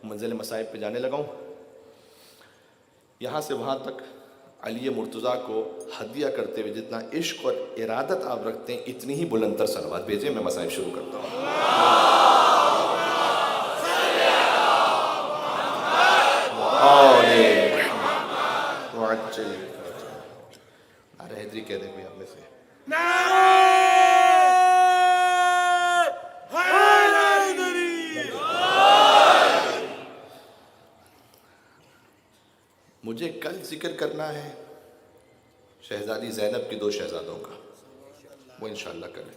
منزل مصائب پہ جانے لگا ہوں. یہاں سے وہاں تک علی مرتضیٰ کو ہدیہ کرتے ہوئے جتنا عشق اور ارادت آپ رکھتے ہیں اتنی ہی بلند تر صلوات بھیجیں. میں مصائب شروع کرتا ہوں. نعرہ حیدری کہہ دیں کوئی آپ میں سے. مجھے کل ذکر کرنا ہے شہزادی زینب کی 2 شہزادوں کا، وہ انشاءاللہ کریں.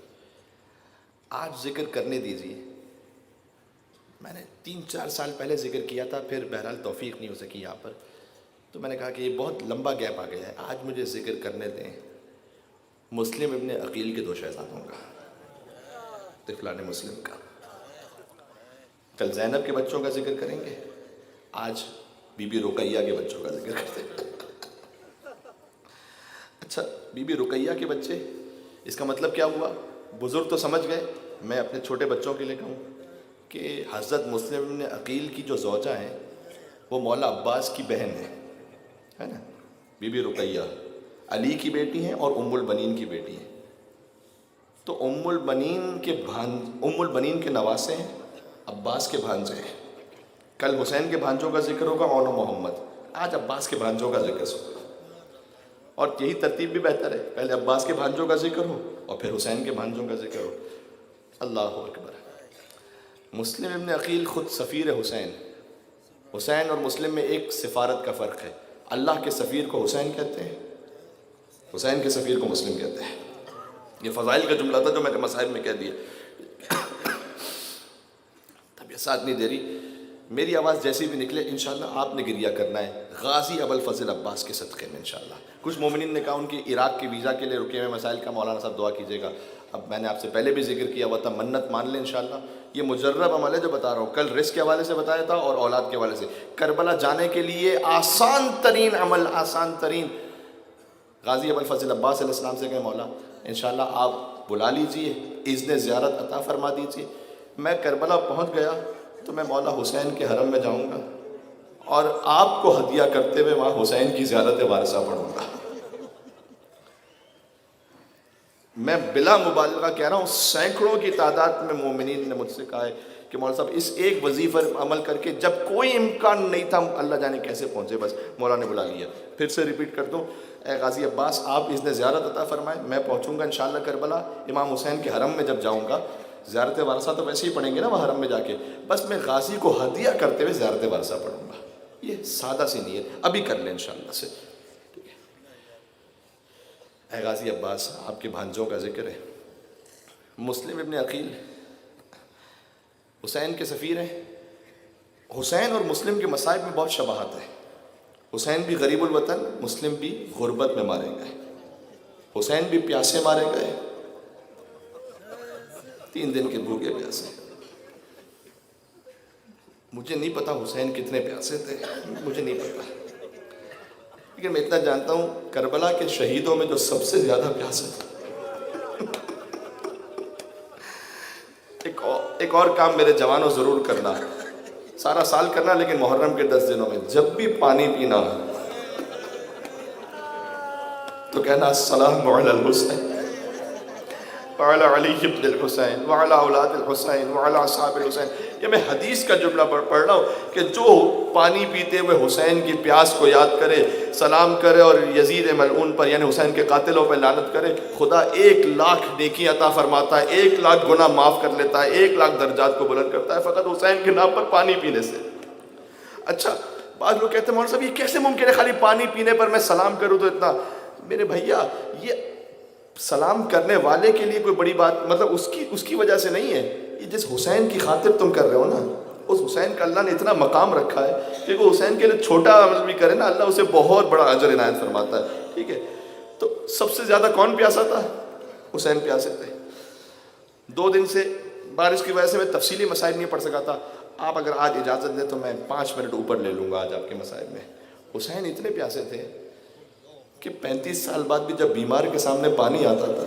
آج ذکر کرنے دیجیے. میں نے 3-4 سال پہلے ذکر کیا تھا، پھر بہرحال توفیق نہیں ہو سکی یہاں پر، تو میں نے کہا کہ یہ بہت لمبا گیپ آ گیا ہے. آج مجھے ذکر کرنے دیں مسلم ابن عقیل کے 2 شہزادوں کا، طفلان مسلم کا. کل زینب کے بچوں کا ذکر کریں گے، آج بی بی رقیہ کے بچوں کا ذکر کرتے ہیں. اچھا، بی بی رقیہ کے بچے، اس کا مطلب کیا ہوا؟ بزرگ تو سمجھ گئے، میں اپنے چھوٹے بچوں کے لیے کہوں کہ حضرت مسلم ابن عقیل کی جو زوجہ ہیں وہ مولا عباس کی بہن ہے نا. بی بی رقیہ علی کی بیٹی ہیں اور ام البنین کی بیٹی ہیں. تو ام البنین کے نواسے ہیں، عباس کے بھانجے ہیں. کل حسین کے بھانجوں کا ذکر ہوگا اون و محمد، آج عباس کے بھانجوں کا ذکر ہوگا. اور یہی ترتیب بھی بہتر ہے، پہلے عباس کے بھانجوں کا ذکر ہو اور پھر حسین کے بھانجوں کا ذکر ہو. اللہ اکبر. مسلم ابن عقیل خود سفیر حسین. حسین اور مسلم میں ایک سفارت کا فرق ہے. اللہ کے سفیر کو حسین کہتے ہیں، حسین کے سفیر کو مسلم کہتے ہیں. یہ فضائل کا جملہ تھا جو میں نے مصائب میں کہہ دیا. طبیعت ساتھ نہیں دے رہی، میری آواز جیسی بھی نکلے انشاءاللہ آپ نے گریہ کرنا ہے غازی ابوالفضل عباس کے صدقے میں انشاءاللہ. کچھ مومنین نے کہا ان کی عراق کی ویزا کے لیے رکے ہوئے مسائل کا مولانا صاحب دعا کیجیے گا. اب میں نے آپ سے پہلے بھی ذکر کیا ہوا تھا، منت مان لیں انشاءاللہ. یہ مجرب عمل ہے جو بتا رہا ہوں، کل رزق کے حوالے سے بتایا تھا اور اولاد کے حوالے سے. کربلا جانے کے لیے آسان ترین عمل، آسان ترین. غازی ابوالفضل عباس علیہ السلام سے کہیں مولا انشاءاللہ آپ بلا لیجئے، اذن زیارت عطا فرما دیجئے. میں کربلا پہنچ گیا تو میں مولا حسین کے حرم میں جاؤں گا اور آپ کو ہدیہ کرتے ہوئے وہاں حسین کی زیارت وارثہ پڑھوں گا. میں بلا مبالغہ کہہ رہا ہوں، سینکڑوں کی تعداد میں مومنین نے مجھ سے کہا ہے کہ مولانا صاحب اس ایک وظیفہ عمل کر کے جب کوئی امکان نہیں تھا، اللہ جانے کیسے پہنچے، بس مولا نے بلا لیا. پھر سے ریپیٹ کر دوں، اے غازی عباس آپ اذن زیارت عطا فرمائیں، میں پہنچوں گا انشاءاللہ کربلا. امام حسین کے حرم میں جب جاؤں گا، زیارت وارثہ تو ویسے ہی پڑھیں گے نا وہ حرم میں جا کے، بس میں غازی کو ہدیہ کرتے ہوئے زیارت وارثہ پڑھوں گا. یہ سادہ سی نیت ابھی کر لیں انشاءاللہ سے. اے غازی عباس آپ کے بھانجوں کا ذکر ہے. مسلم ابن عقیل حسین کے سفیر ہیں. حسین اور مسلم کے مصائب میں بہت شباہت ہے. حسین بھی غریب الوطن، مسلم بھی غربت میں مارے گئے. حسین بھی پیاسے مارے گئے، 3 دن کے بھوکے پیاسے. مجھے نہیں پتا حسین کتنے پیاسے تھے، مجھے نہیں پتا، لیکن میں اتنا جانتا ہوں کربلا کے شہیدوں میں جو سب سے زیادہ پیاسے تھے. ایک اور کام میرے جوانوں ضرور کرنا، سارا سال کرنا لیکن محرم کے 10 دنوں میں جب بھی پانی پینا تو کہنا السلام علی الحسین وعلی علی بن الحسین وعلی اولاد الحسین وعلی اصحاب الحسین. یہ میں حدیث کا جملہ پڑھ رہا ہوں کہ جو پانی پیتے ہوئے حسین کی پیاس کو یاد کرے، سلام کرے اور یزید ملعون پر یعنی حسین کے قاتلوں پر لعنت کرے، خدا 1,00,000 نیکی عطا فرماتا ہے، 1,00,000 گناہ معاف کر لیتا ہے، 1,00,000 درجات کو بلند کرتا ہے فقط حسین کے نام پر پانی پینے سے. اچھا، بعض لوگ کہتے ہیں مولانا صاحب یہ کیسے ممکن ہے خالی پانی پینے پر میں سلام کروں تو اتنا؟ میرے بھیا یہ سلام کرنے والے کے لیے کوئی بڑی بات مطلب اس کی وجہ سے نہیں ہے. یہ جس حسین کی خاطر تم کر رہے ہو نا، اس حسین کا اللہ نے اتنا مقام رکھا ہے کہ وہ حسین کے لیے چھوٹا عمل بھی کرے نا اللہ اسے بہت بڑا اجر عنایت فرماتا ہے. ٹھیک ہے، تو سب سے زیادہ کون پیاسا تھا؟ حسین پیاسے تھے. 2 دن سے بارش کی وجہ سے میں تفصیلی مسائل نہیں پڑھ سکا تھا. آپ اگر آج اجازت دیں تو میں 5 منٹ اوپر لے لوں گا آج آپ کے مسائل میں. حسین اتنے پیاسے تھے کہ 35 سال بعد بھی جب بیمار کے سامنے پانی آتا تھا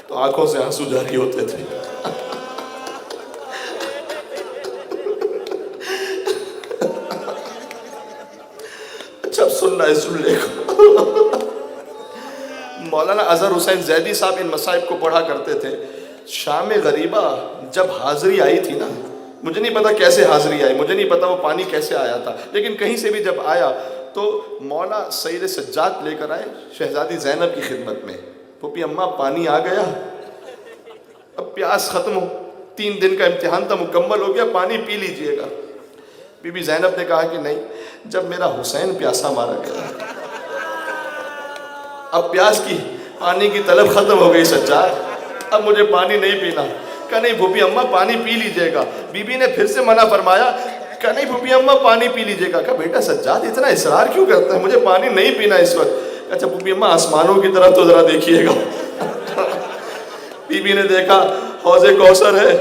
تو آنکھوں سے آنسو جاری ہوتے تھے. سننا اس جملے کو. مولانا اظہر حسین زیدی صاحب ان مصائب کو پڑھا کرتے تھے. شام غریبہ جب حاضری آئی تھی نا، مجھے نہیں پتا کیسے حاضری آئی، مجھے نہیں پتا وہ پانی کیسے آیا تھا، لیکن کہیں سے بھی جب آیا تو مولا سید سجاد لے کر آئے شہزادی زینب کی خدمت میں. پھوپھی اماں پانی آ گیا، اب پیاس ختم ہو، 3 دن کا امتحان تھا، مکمل ہو گیا، پانی پی لیجئے گا. بی بی زینب نے کہا کہ نہیں، جب میرا حسین پیاسا مارا گیا، اب پیاس کی پانی کی طلب ختم ہو گئی سجاد، اب مجھے پانی نہیں پینا. کہا نہیں پھوپھی اماں پانی پی لیجئے گا. بی بی نے پھر سے منع فرمایا. کہا نہیں پھوپھی اماں پانی پی لیجئے گا. کہا بیٹا سجاد اتنا اصرار کیوں کرتا ہے، مجھے پانی نہیں پینا اس وقت. اچھا پھوپھی اماں آسمانوں کی طرف تو ذرا دیکھیے گا. بی بی نے دیکھا حوض کوثر ہے،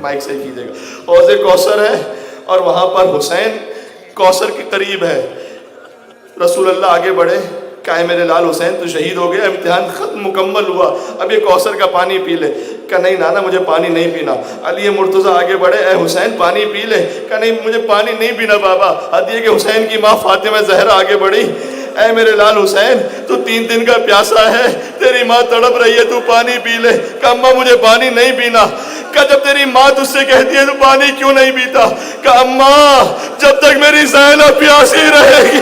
مائک سے کیجیے گا، حوض کوثر ہے اور وہاں پر حسین کوثر کے قریب ہے. رسول اللہ آگے بڑھے، کہا ہے میرے لال حسین تو شہید ہو گیا، امتحان ختم مکمل ہوا، اب یہ کوثر کا پانی پی لے. کہا نہیں نانا مجھے پانی نہیں پینا. علی مرتضیٰ آگے بڑھے، اے حسین پانی پی لے. کہا نہیں مجھے پانی نہیں پینا بابا. حدیث کہ حسین کی ماں فاطمہ زہرا آگے بڑھی، اے میرے لال حسین تو 3 دن کا پیاسا ہے، تیری ماں تڑپ رہی ہے، تو پانی پی لے. کہا اماں مجھے پانی نہیں پینا. کہا جب تیری ماں تجھ سے کہتی ہے تو پانی کیوں نہیں پیتا؟ کہا اماں جب تک میری زینب پیاسی رہے گی.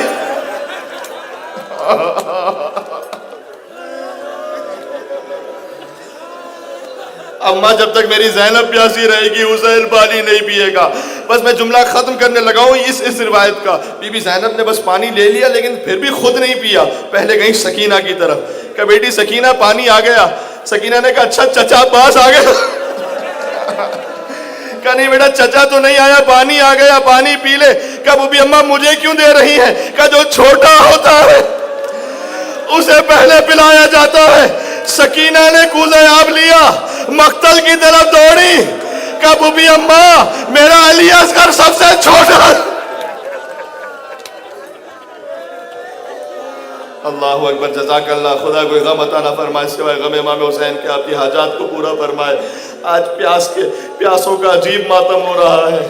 اماں جب تک میری زینب پیاسی رہے گی حسین پانی نہیں پیے گا. بس میں جملہ ختم کرنے لگا ہوں اس روایت کا. بی بی زینب نے بس پانی لے لیا لیکن پھر بھی خود نہیں پیا. پہلے گئی سکینہ کی طرف، کہ بیٹی سکینہ پانی آ گیا. سکینہ نے کہا اچھا چچا پاس آ گیا. کہا نہیں بیٹا چچا تو نہیں آیا، پانی آ گیا، پانی پی لے. کہا بوبی اماں مجھے کیوں دے رہی ہے؟ کہا جو چھوٹا ہوتا ہے اسے پہلے پلایا جاتا ہے. سکینہ نے کوزہ آب لیا، مقتل کی طرف دوڑی. کہا بوبی اماں میرا علی اصغر سب سے چھوٹا. اللہ اکبر، جزاک اللہ. خدا کوئی غم عطا نہ فرمائے سوائے غم امام حسین کے، آپ کی حاجات کو پورا فرمائے. آج پیاسوں کا عجیب ماتم ہو رہا ہے.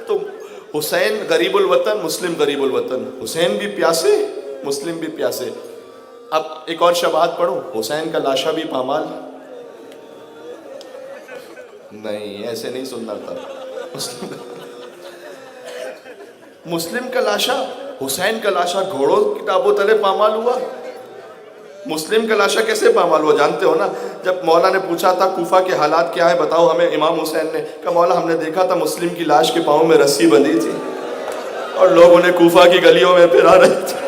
تو حسین غریب الوطن، مسلم غریب الوطن. حسین بھی پیاسے، مسلم بھی پیاسے. اب ایک اور شبہات پڑھوں. حسین کا لاشا بھی پامال نہیں، ایسے نہیں سننا تھا. مسلم کا لاشا، حسین کا لاشا گھوڑوں کی ٹابوں تلے پامال ہوا. مسلم کا لاشا کیسے پامال ہوا جانتے ہو نا؟ جب مولا نے پوچھا تھا کوفہ کے حالات کیا ہیں بتاؤ ہمیں، امام حسین نے کہا مولا ہم نے دیکھا تھا مسلم کی لاش کے پاؤں میں رسی بندھی تھی اور لوگ انہیں کوفہ کی گلیوں میں پھرا رہے تھے.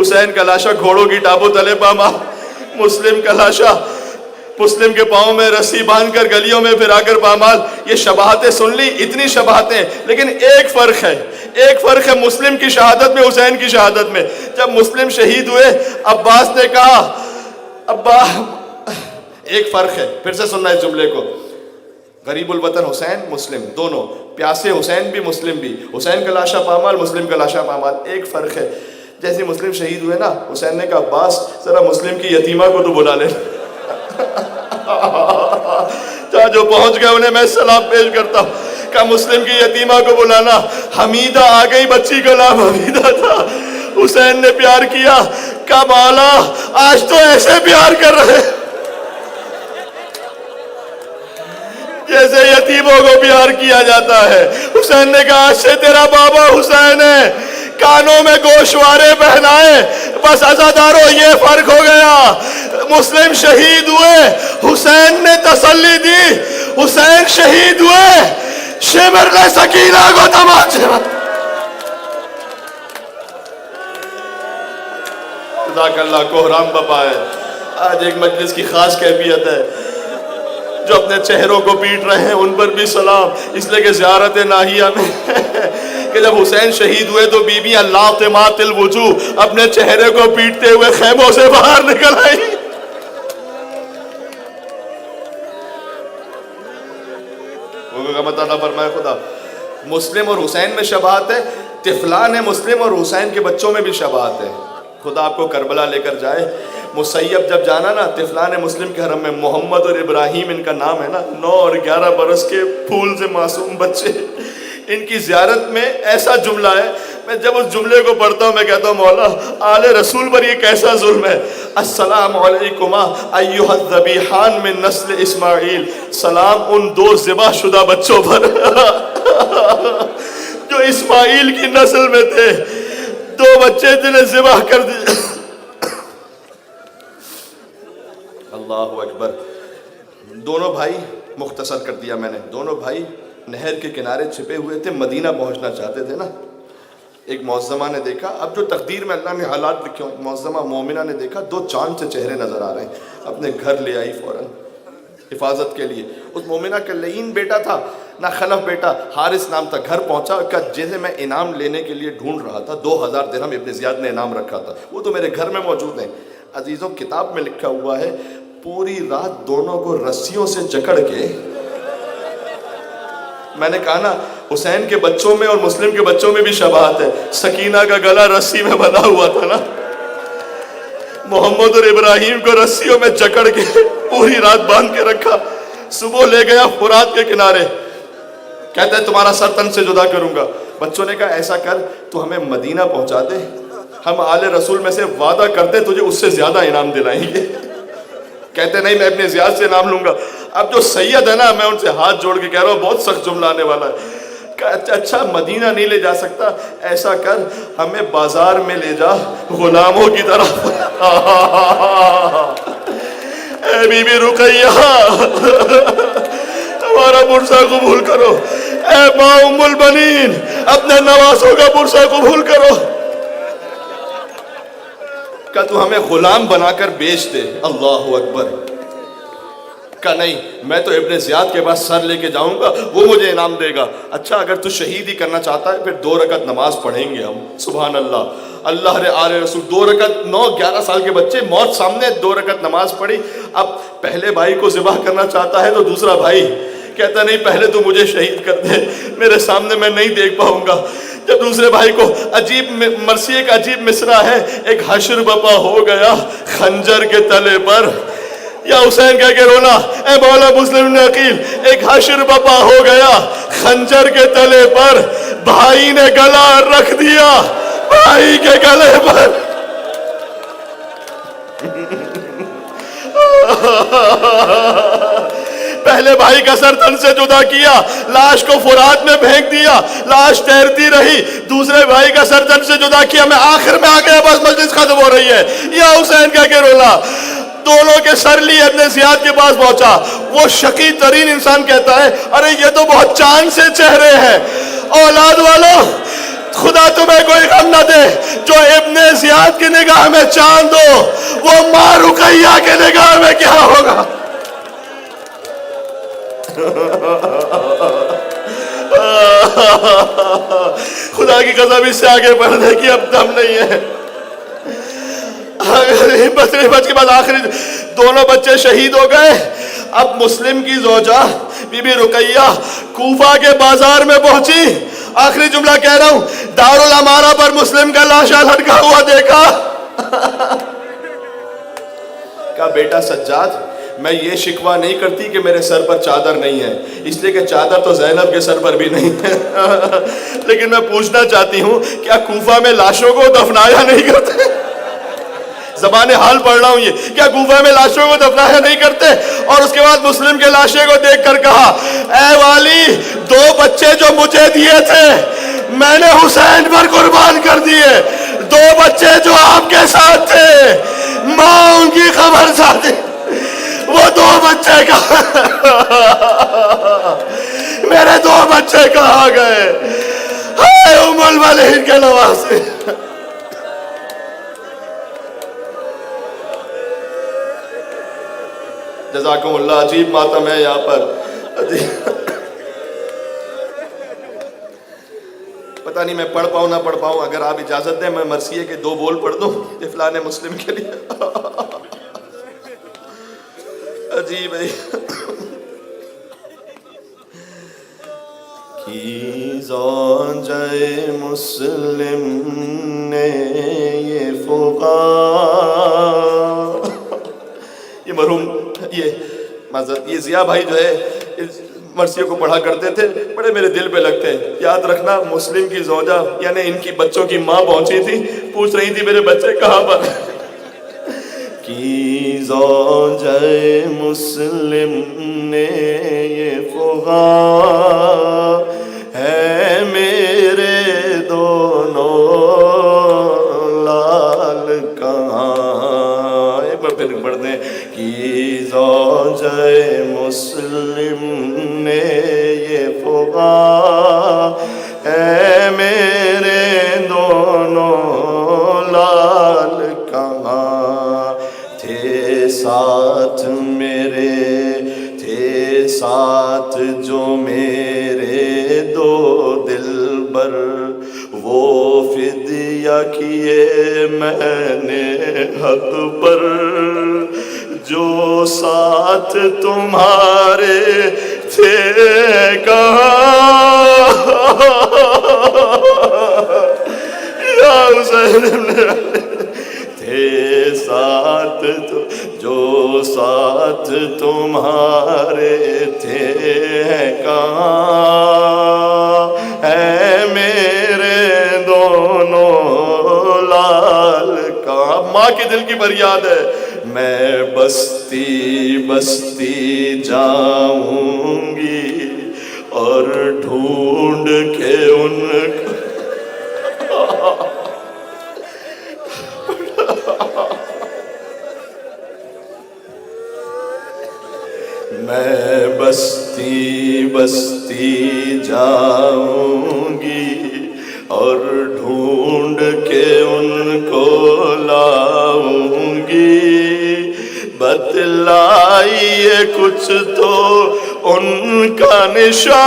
حسین کا لاشا گھوڑوں کی ٹابوں تلے پامال، مسلم کا لاشا مسلم کے پاؤں میں رسی باندھ کر گلیوں میں پھرا کر پامال. یہ شباہتیں سن لی، اتنی شباہتیں، لیکن ایک فرق ہے مسلم کی شہادت میں، حسین کی شہادت میں. جب مسلم شہید ہوئے عباس نے کہا ابا، ایک فرق ہے، پھر سے سننا اس جملے کو. غریب الوطن حسین، مسلم دونوں پیاسے، حسین بھی مسلم بھی. حسین کا لاشا پامال، مسلم کا لاشا پامال. ایک فرق ہے، جیسے مسلم شہید ہوئے نا، حسین نے کہا عباس ذرا مسلم کی یتیمہ کو تو بلا لے. جہاں جو پہنچ گئے انہیں میں سلام پیش کرتا ہوں. کہا مسلم کی یتیمہ کو بلانا. حمیدہ آ گئی، بچی کا نام حمیدہ تھا. حسین نے پیار کیا. کہا مولا آج تو ایسے پیار کر رہے جیسے یتیموں کو پیار کیا جاتا ہے. حسین نے کہا آج سے تیرا بابا حسین ہے، کانوں میں گوشوارے پہنائے. بس عزادارو یہ فرق ہو گیا، مسلم شہید ہوئے، حسین نے تسلی دی. حسین شہید ہوئے، شمر نے سکینہ کو تماچے. جزاک اللہ. کوہرام بپا ہے. آج ایک مجلس کی خاص کیفیت ہے، جو اپنے چہروں کو پیٹ رہے ہیں ان پر بھی سلام، اس لیے کہ زیارت ناہیہ میں کہ جب حسین شہید ہوئے تو بیویاں لاطمات الوجوہ اپنے چہرے کو پیٹتے ہوئے خیموں سے باہر نکل آئی. مطلب فرمائے خدا. مسلم اور حسین میں شباہت ہے، طفلان مسلم اور حسین کے بچوں میں بھی شباہت ہے. خدا آپ کو کربلا لے کر جائے. مسیب جب جانا نا طفلان مسلم کے حرم میں، محمد اور ابراہیم ان کا نام ہے نا، 9 اور 11 برس کے پھول سے معصوم بچے ان کی زیارت میں ایسا جملہ ہے، میں جب اس جملے کو پڑھتا ہوں میں کہتا ہوں مولا آل رسول پر یہ کیسا ظلم ہے. السلام علیکما ایھا الذبیحان من نسل اسماعیل، سلام ان دو ذبح شدہ بچوں پر جو اسماعیل کی نسل میں تھے، دو بچے جنہیں ذبح کر دیے. اللہ اکبر. دونوں بھائی، مختصر کر دیا میں نے، دونوں بھائی نہر کے کنارے چھپے ہوئے تھے، مدینہ پہنچنا چاہتے تھے نا. ایک معظمہ نے دیکھا، اب جو تقدیر میں اللہ نے حالات لکھے ہوں، معظمہ مومنہ نے دیکھا دو چاند سے چہرے نظر آ رہے ہیں، اپنے گھر لے آئی فوراً حفاظت کے لیے. اس مومنہ کا لعین بیٹا تھا، نہ خلف بیٹا، حارث نام تھا. گھر پہنچا کہ جسے میں انعام لینے کے لیے ڈھونڈ رہا تھا، 2000 درہم ابن زیاد نے انعام رکھا تھا، وہ تو میرے گھر میں موجود ہیں. عزیزوں کتاب میں لکھا ہوا ہے پوری رات دونوں کو رسیوں سے جکڑ کے، میں نے کہا نا حسین کے بچوں میں اور مسلم کے بچوں میں بھی شباہت ہے، سکینہ کا گلا رسی میں بندھا ہوا تھا نا، محمد اور ابراہیم کو رسیوں میں جکڑ کے پوری رات باندھ کے رکھا. صبح لے گیا فرات کے کنارے، کہتا ہے تمہارا سر تن سے جدا کروں گا. بچوں نے کہا ایسا کر تو ہمیں مدینہ پہنچا دے، ہم آل رسول میں سے وعدہ کرتے تجھے اس سے زیادہ انعام دلائیں گے. کہتے نہیں میں اپنے زیاد سے انعام لوں گا. اب جو سید ہے نا، میں ان سے ہاتھ جوڑ کے کہہ رہا ہوں بہت سخت جملہ آنے والا ہے. اچھا مدینہ نہیں لے جا سکتا، ایسا کر ہمیں بازار میں لے جا غلاموں کی طرح. اے بی بی رقیہ ہمارا برسہ قبول کرو، اے ماں ام البنین اپنے نواسوں کا برسہ قبول کرو. کہ تو ہمیں غلام بنا کر بیچ دے. اللہ اکبر. کہ نہیں میں تو ابن زیاد کے پاس سر لے کے جاؤں گا، وہ مجھے انعام دے گا. اچھا اگر تو شہید ہی کرنا چاہتا ہے پھر 2 رکعت نماز پڑھیں گے ہم. سبحان اللہ. اللہ رے آل رسول 2 رکعت، 9-11 سال کے بچے موت سامنے 2 رکعت نماز پڑھی. اب پہلے بھائی کو ذبح کرنا چاہتا ہے تو دوسرا بھائی کہتا نہیں پہلے تو مجھے شہید کر دے، میرے سامنے میں نہیں دیکھ پاؤں گا. جب دوسرے بھائی کو عجیب مرثیے کا عجیب مصرع ہے، ایک حشر بپا ہو گیا خنجر کے تلے پر. یا حسین کہہ کے رونا، اے مولا مسلم بن عقیل ایک حشر بپا ہو گیا خنجر کے تلے پر، بھائی نے گلا رکھ دیا بھائی کے گلے پر. پہلے بھائی کا سر تن سے جدا کیا، لاش کو فرات میں پھینک دیا، لاش تیرتی رہی. دوسرے بھائی کا سر تن سے جدا کیا، میں آخر میں آ گیا بس مجلس ختم ہو رہی ہے. یا حسین کہہ کے رولا. دونوں کے سر لی ابن زیاد کے پاس پہنچا. وہ شقی ترین انسان کہتا ہے ارے یہ تو بہت چاند سے چہرے ہیں. اولاد والو خدا تمہیں کوئی غم نہ دے، جو ابن زیاد کی نگاہ میں چاند ہو وہ ماں رقیہ کے نگاہ میں کیا ہوگا. خدا کی قسم اس سے آگے بڑھنے کی اب دم نہیں ہے. بچ کے بعد آخری دونوں بچے شہید ہو گئے. اب مسلم کی زوجہ بی بی رقیہ کوفہ کے بازار میں پہنچی. آخری جملہ کہہ رہا ہوں، دارالامارہ پر مسلم کا لاشا لٹکا ہوا دیکھا. کہا بیٹا سجاد میں یہ شکوہ نہیں کرتی کہ میرے سر پر چادر نہیں ہے، اس لیے کہ چادر تو زینب کے سر پر بھی نہیں ہے. لیکن میں پوچھنا چاہتی ہوں کیا کوفہ میں لاشوں کو دفنایا نہیں کرتے؟ زبان حال پڑھ رہا ہوں یہ، کیا کوفہ میں لاشوں کو دفنایا نہیں کرتے؟ اور اس کے بعد مسلم کے لاشے کو دیکھ کر کہا اے والی 2 بچے جو مجھے دیے تھے میں نے حسین پر قربان کر دیے. 2 بچے جو آپ کے ساتھ تھے ماں ان کی خبر ساتھی، وہ 2 بچے کہاں میرے 2 بچے کہاں گئے؟ ہائے ام البنین کے نواسے. جزاکم اللہ. عجیب ماتم ہے یہاں پر. پتہ نہیں میں پڑھ پاؤں نہ پڑھ پاؤں، اگر آپ اجازت دیں میں مرثیے کے 2 بول پڑھ دوں افلان مسلم کے لیے. عجیب ہے. کی زوجہ مسلم نے یہ فقا، یہ مرحوم یہ ضیاء بھائی جو ہے مرثیہ کو پڑھا کرتے تھے، بڑے میرے دل پہ لگتے ہیں۔ یاد رکھنا مسلم کی زوجہ یعنی ان کی بچوں کی ماں پہنچی تھی، پوچھ رہی تھی میرے بچے کہاں پر کی زوجہ مسلم نے یہ خواہ ہے میرے دونوں لال کہاں، ایک بار پھر پڑھ دیں، کی زوجہ مسلم نے یہ خواہ ہے میرے دونوں لال کہاں، تھے ساتھ میرے، تھے ساتھ جو میرے دو دلبر، وہ فدیہ کیے میں نے حق پر، جو ساتھ تمہارے تھے کہاں یا حسین تھے ساتھ جو ساتھ تمہارے تھے کہاں ہے میرے دونوں لال کا۔ ماں کے دل کی فریاد ہے، میں بستی بستی جاؤں گی اور ڈھونڈ کے ان کو میں بستی بستی جاؤں گی اور ڈھونڈ کے ان کو لاؤں گی، بتلائیے کچھ تو ان کا نشان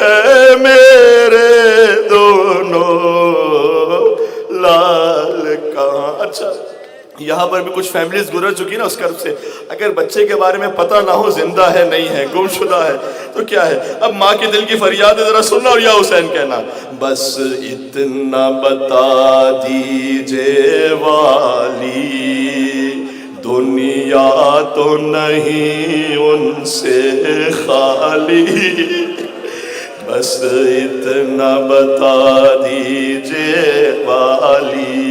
ہے میرے دونوں لال کہاں۔ اچھا یہاں پر بھی کچھ فیملیز گزر چکی نا اس کرب سے، اگر بچے کے بارے میں پتہ نہ ہو زندہ ہے نہیں ہے گم شدہ ہے تو کیا ہے، اب ماں کے دل کی فریاد ہے، ذرا سننا اور یا حسین کہنا، بس اتنا بتا دیجئے والی دنیا تو نہیں ان سے خالی، بس اتنا بتا دیجئے والی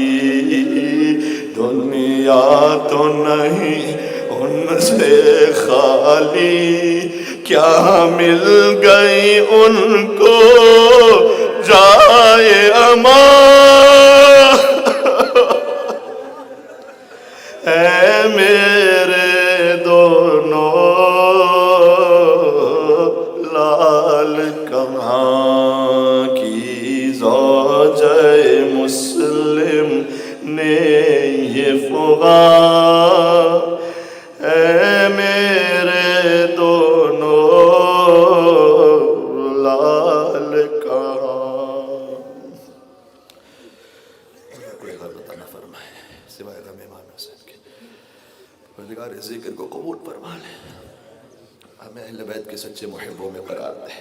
دنیا تو نہیں ان سے خالی، کیا مل گئی ان کو جائے امان اے میرے دونوں لال کہاں، کی زوجہ مسلم نے یہ فغاں اے میرے دونوں لال کہاں۔ کوئی غلط نہ فرمائے سوائے غم امام حسین کے، پروردگار اس ذکر کو قبول فرما لے، ہمیں اہل بیت کے سچے محبوں میں قرار دے،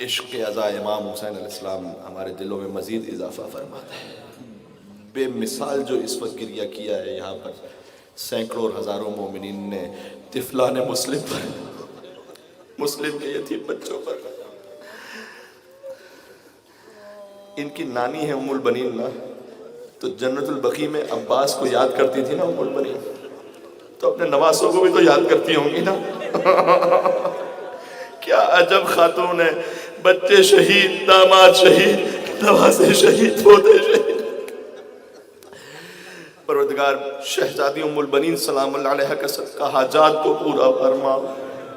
عشق عزا امام حسین علیہ السلام ہمارے دلوں میں مزید اضافہ فرما دے۔ بے مثال جو اس وقت گریہ کیا ہے یہاں پر سینکڑوں اور ہزاروں مومنین نے طفلان مسلم پر، مسلم کے یتیم بچوں پر، ان کی نانی ہے ام البنین نا، تو جنت البقیع میں عباس کو یاد کرتی تھی نا ام البنین، تو اپنے نواسوں کو بھی تو یاد کرتی ہوں گی نا کیا عجب خاتون ہے، بچے شہید، داماد شہید، نواسے شہید، پوتے شہید۔ پروردگار شہزادی ام البنین سلام اللہ علیہ کا صدقہ حاجات کو پورا فرما،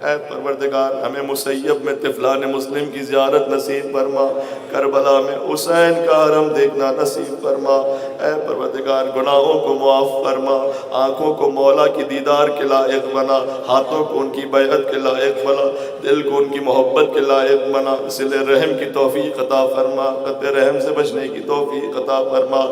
اے پروردگار ہمیں مسیب میں طفلان مسلم کی زیارت نصیب فرما، کربلا میں حسین کا حرم دیکھنا نصیب فرما، اے پروردگار گناہوں کو معاف فرما، آنکھوں کو مولا کی دیدار کے لائق بنا، ہاتھوں کو ان کی بیعت کے لائق بنا، دل کو ان کی محبت کے لائق بنا، صلہ رحم کی توفیق عطا فرما، قطع رحم سے بچنے کی توفیق عطا فرما،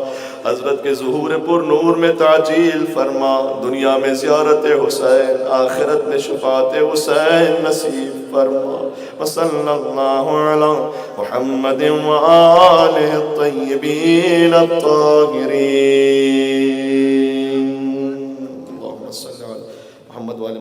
حضرت کے ظہور پر نور میں تعجیل فرما، دنیا میں زیارت حسین، آخرت میں شفاعت حسین نصیب فرما، وصلی اللہ علی محمد وآلہ الطیبین الطاہرین، اللہم صلی علی محمد وآلہ